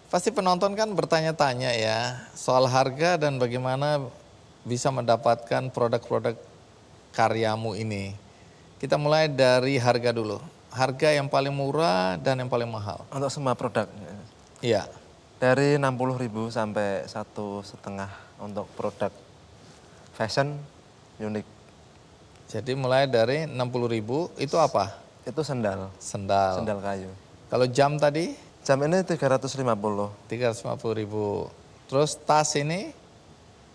Pasti penonton kan bertanya-tanya ya soal harga dan bagaimana bisa mendapatkan produk-produk karyamu ini. Kita mulai dari harga dulu. Harga yang paling murah dan yang paling mahal. Untuk semua produk. Iya. Dari 60.000 sampai 1,5 untuk produk fashion unik. Jadi mulai dari 60.000 itu apa? Itu sendal. Sendal. Sendal kayu. Kalau jam tadi? Jam ini 350. 350.000. Terus tas ini?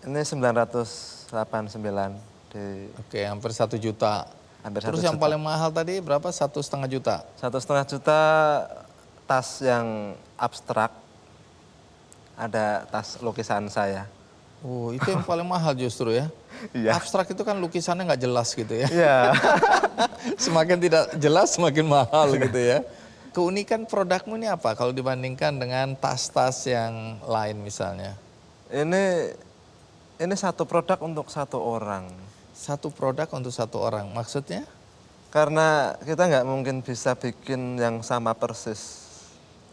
Ini 989 di. Oke, hampir 1 juta. Hampir Terus 1 yang juta. paling mahal tadi berapa? 1,5 juta. 1,5 juta tas yang abstrak. Ada tas lukisan saya. Oh, itu yang paling mahal justru ya. Iya. Abstrak itu kan lukisannya nggak jelas gitu ya. Iya. Semakin tidak jelas semakin mahal gitu ya. Keunikan produkmu ini apa kalau dibandingkan dengan tas-tas yang lain misalnya? Ini satu produk untuk satu orang. Satu produk untuk satu orang, maksudnya? Karena kita nggak mungkin bisa bikin yang sama persis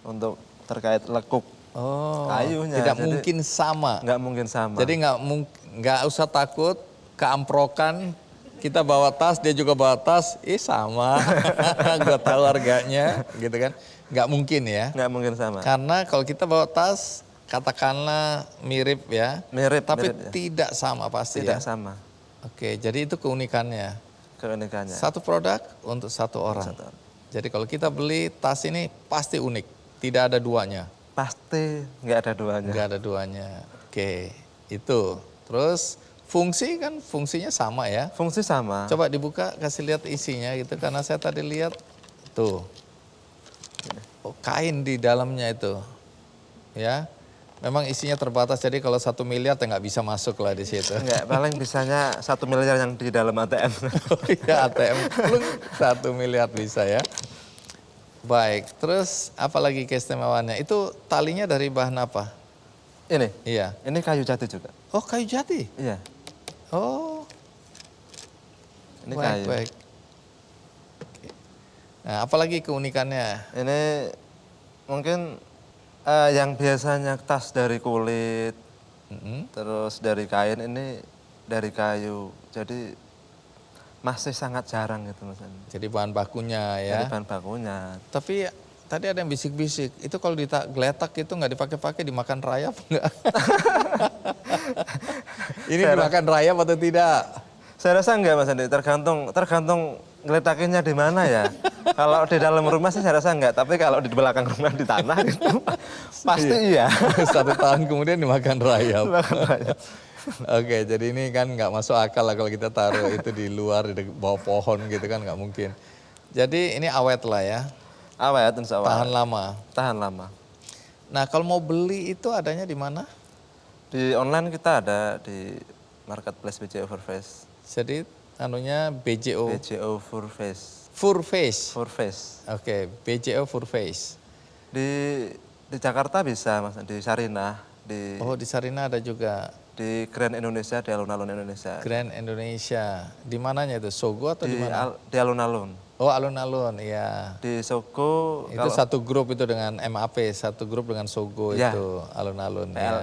untuk terkait lekuk Oh, kayunya. tidak Jadi, mungkin sama. nggak mungkin sama. Jadi nggak usah takut keamprokan. Kita bawa tas, dia juga bawa tas, sama. Gue tahu harganya, gitu kan? Nggak mungkin ya. Nggak mungkin sama. Karena kalau kita bawa tas, katakanlah mirip ya. Mirip, Tapi mirip, ya. tidak sama pasti Tidak ya. sama Oke, jadi itu keunikannya. keunikannya. Satu produk untuk satu orang. Satu. Jadi kalau kita beli tas ini pasti unik, tidak ada duanya. Pasti nggak ada duanya. Nggak ada duanya. Oke, itu. Terus fungsi kan fungsinya sama ya. Fungsi sama. Coba dibuka, kasih lihat isinya gitu. Karena saya tadi lihat, tuh. Oh, kain di dalamnya itu. Ya, memang isinya terbatas. Jadi kalau 1 miliar ya nggak bisa masuk lah di situ. Nggak, paling bisanya 1 miliar yang di dalam ATM. Oh iya, ATM plung, 1 miliar bisa ya. Baik, terus apa lagi keistimewaannya? Itu talinya dari bahan apa? Ini Iya. kayu jati juga. Oh, kayu jati? Iya, Oh, ini baik, kayu. baik. Oke. Nah, apalagi keunikannya? Ini mungkin yang biasanya tas dari kulit, terus dari kain, ini dari kayu. Jadi masih sangat jarang gitu Mas Andi. Jadi bahan bakunya ya. Dari bahan bakunya. Tapi tadi ada yang bisik-bisik, itu kalau digeletak itu nggak dipakai-pakai, dimakan rayap nggak? Ini dimakan rayap atau tidak? Saya rasa enggak Mas Andi, tergantung ngeletakinnya di mana ya. Kalau di dalam rumah sih saya rasa enggak, tapi kalau di belakang rumah di tanah itu pasti iya. 1 tahun kemudian dimakan rayap. Dimakan rayap. Oke, jadi ini kan nggak masuk akal lah kalau kita taruh itu di luar, di bawah pohon gitu kan nggak mungkin. Jadi ini awet lah ya, Awet, insya Allah. tahan lama. Tahan lama. Nah kalau mau beli itu adanya di mana? Di online kita ada di marketplace BJO Furface. Jadi anunya BJO. BJO Furface. Furface. Furface. Oke, BJO Furface. Di Jakarta bisa Mas, di Sarinah, Oh di Sarina ada juga. di Grand Indonesia, di alun-alun Indonesia. Grand Indonesia. Di mananya itu? Sogo atau di mana? Di alun-alun. Oh alun-alun, iya. Di Sogo Itu satu grup itu dengan MAP, satu grup dengan Sogo Ya. itu alun-alun. PLI. Ya.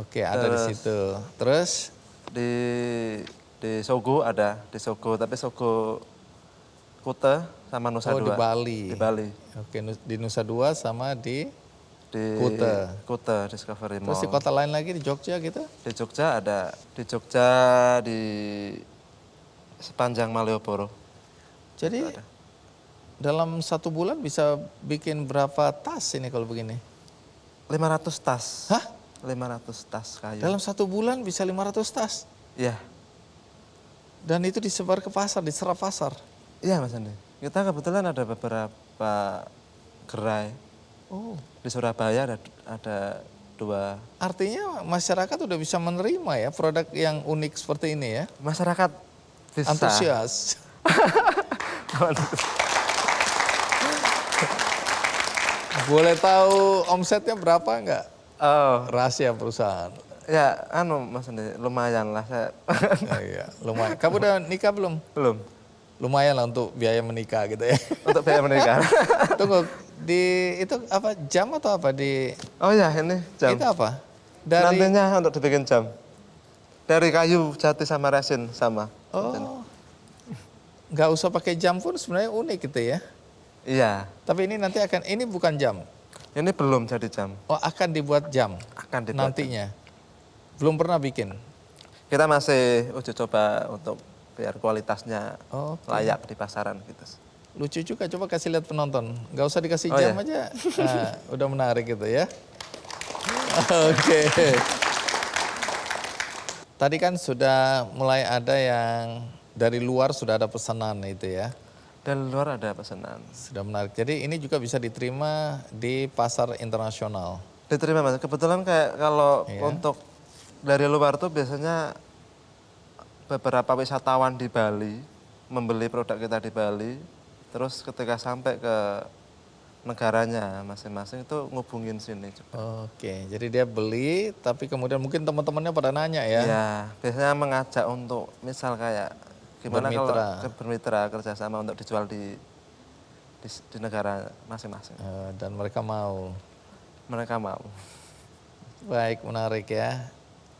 Oke, ada di situ. Terus? Di Sogo ada, di Sogo, tapi Sogo Kuta sama Nusa Oh Dua. di Bali. Di Bali. Oke, di Nusa Dua sama di Di Kuta. Kuta, Discovery Mall. Terus di kota lain lagi di Jogja gitu? Di Jogja ada, di Jogja di sepanjang Malioboro. Jadi dalam 1 bulan bisa bikin berapa tas ini kalau begini? 500 tas. Hah? 500 tas kayu. Dalam 1 bulan bisa 500 tas? Iya. Dan itu disebar ke pasar, diserap pasar? Iya Mas Andi. Kita kebetulan ada beberapa gerai. Oh. Di Surabaya ada 2. Artinya masyarakat udah bisa menerima ya produk yang unik seperti ini ya? Masyarakat bisa. Antusias. Boleh tahu omsetnya berapa enggak? Oh, Rahasia perusahaan. ya Mas Andi, lumayan lah saya. Oh, iya, lumayan. Kamu udah nikah belum? Belum. Lumayan lah untuk biaya menikah gitu ya. Untuk biaya menikah. Tunggu, itu apa jam atau apa di Oh ya, ini jam. itu apa? Dari Nantinya untuk dibikin jam. Dari kayu jati sama resin sama. oh nggak usah pakai jam pun sebenarnya unik gitu ya. Iya, Tapi ini nanti akan ini bukan jam. ini belum jadi jam. Oh akan dibuat jam Akan dibuat jam. nantinya. Belum pernah bikin. Kita masih uji coba untuk biar kualitasnya Oke. layak di pasaran gitu. Lucu juga, coba kasih lihat penonton. Nggak usah dikasih Oh, jam ya? aja. Nah, udah menarik gitu ya. Oke. Tadi kan sudah mulai ada yang dari luar sudah ada pesanan itu ya. Dan luar ada pesanan. Sudah menarik. Jadi ini juga bisa diterima di pasar internasional. Diterima Mas. Kebetulan kayak kalau Iya. untuk dari luar tuh biasanya beberapa wisatawan di Bali membeli produk kita di Bali, terus ketika sampai ke negaranya masing-masing itu ngubungin sini juga. Oke, jadi dia beli tapi kemudian mungkin teman-temannya pada nanya ya. Ya, biasanya mengajak untuk misal kayak gimana Bermitra. kalau bermitra kerjasama untuk dijual di negara masing-masing. Dan mereka mau. Mereka mau. Baik, menarik ya.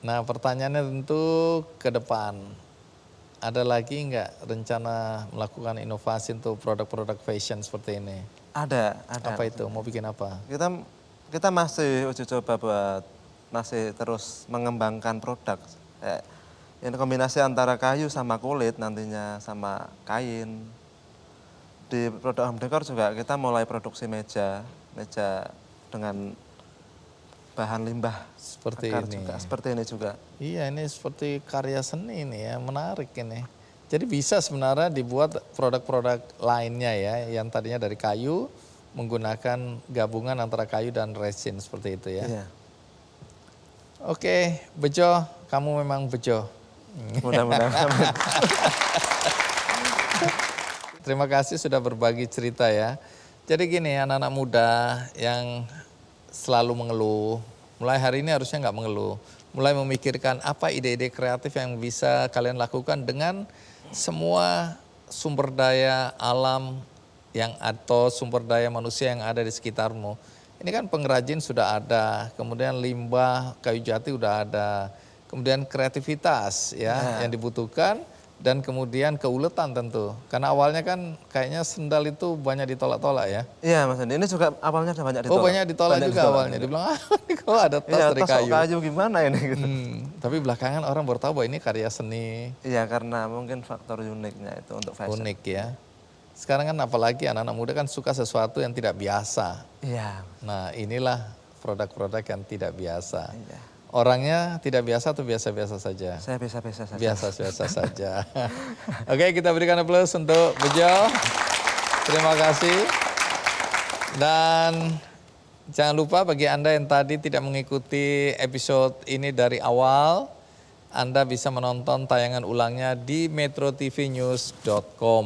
Nah pertanyaannya tentu ke depan. Ada lagi nggak rencana melakukan inovasi untuk produk-produk fashion seperti ini? Ada. Apa itu? Mau bikin apa? Kita masih uji coba buat masih terus mengembangkan produk. Ini kombinasi antara kayu sama kulit nantinya sama kain. Di produk home decor juga kita mulai produksi meja dengan bahan limbah Seperti akar ini. juga, seperti ini juga. Iya, ini seperti karya seni ini ya, menarik ini. Jadi bisa sebenarnya dibuat produk-produk lainnya ya, yang tadinya dari kayu, menggunakan gabungan antara kayu dan resin seperti itu ya. Iya. Oke, Bejo, kamu memang Bejo. Mudah-mudahan. Terima kasih sudah berbagi cerita ya. Jadi gini, anak-anak muda yang selalu mengeluh, mulai hari ini harusnya nggak mengeluh. Mulai memikirkan apa ide-ide kreatif yang bisa kalian lakukan dengan semua sumber daya alam yang atau sumber daya manusia yang ada di sekitarmu. Ini kan pengrajin sudah ada, kemudian limbah kayu jati udah ada, kemudian kreativitas ya yang dibutuhkan. Dan kemudian keuletan tentu. Karena awalnya kan kayaknya sendal itu banyak ditolak-tolak ya. Iya Mas Andi, ini juga awalnya banyak ditolak. Oh banyak ditolak juga awalnya. Dibilang ini kalau ada tas Iya, dari tas kayu. kayu gimana ini gitu. Tapi belakangan orang baru tahu bahwa ini karya seni. Iya, karena mungkin faktor uniknya itu untuk fashion. Unik ya. Sekarang kan apalagi anak-anak muda kan suka sesuatu yang tidak biasa. Iya. Nah inilah produk-produk yang tidak biasa. Iya. Orangnya tidak biasa atau biasa-biasa saja? Saya biasa-biasa saja. Biasa-biasa saja. Oke, kita berikan aplaus untuk Bejo. Terima kasih. Dan jangan lupa bagi Anda yang tadi tidak mengikuti episode ini dari awal, Anda bisa menonton tayangan ulangnya di metrotvnews.com.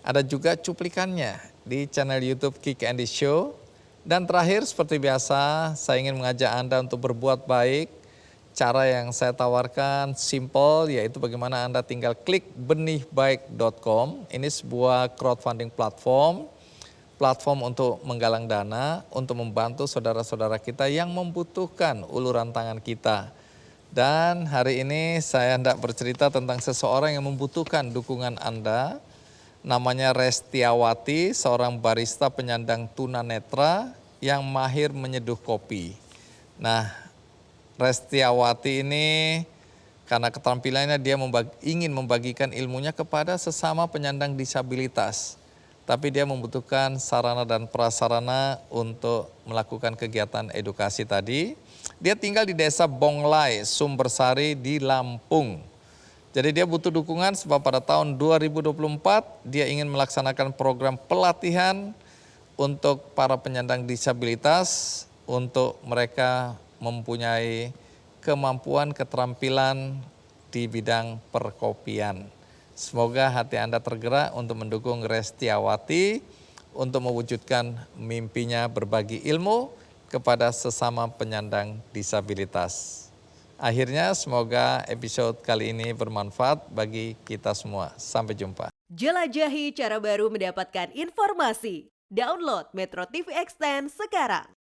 Ada juga cuplikannya di channel YouTube Kiki Andy Show. Dan terakhir seperti biasa, saya ingin mengajak Anda untuk berbuat baik. Cara yang saya tawarkan simple, yaitu bagaimana Anda tinggal klik benihbaik.com. Ini sebuah crowdfunding platform untuk menggalang dana, untuk membantu saudara-saudara kita yang membutuhkan uluran tangan kita. Dan hari ini saya hendak bercerita tentang seseorang yang membutuhkan dukungan Anda. Namanya Restiawati, seorang barista penyandang tunanetra yang mahir menyeduh kopi. Nah, Restiawati ini karena keterampilannya dia ingin membagikan ilmunya kepada sesama penyandang disabilitas. Tapi dia membutuhkan sarana dan prasarana untuk melakukan kegiatan edukasi tadi. Dia tinggal di desa Bonglai, Sumbersari di Lampung. Jadi dia butuh dukungan sebab pada tahun 2024 dia ingin melaksanakan program pelatihan untuk para penyandang disabilitas untuk mereka mempunyai kemampuan keterampilan di bidang perkopian. Semoga hati Anda tergerak untuk mendukung Restiawati untuk mewujudkan mimpinya berbagi ilmu kepada sesama penyandang disabilitas. Akhirnya semoga episode kali ini bermanfaat bagi kita semua. Sampai jumpa. Jelajahi cara baru mendapatkan informasi. Download Metro TV Extend sekarang.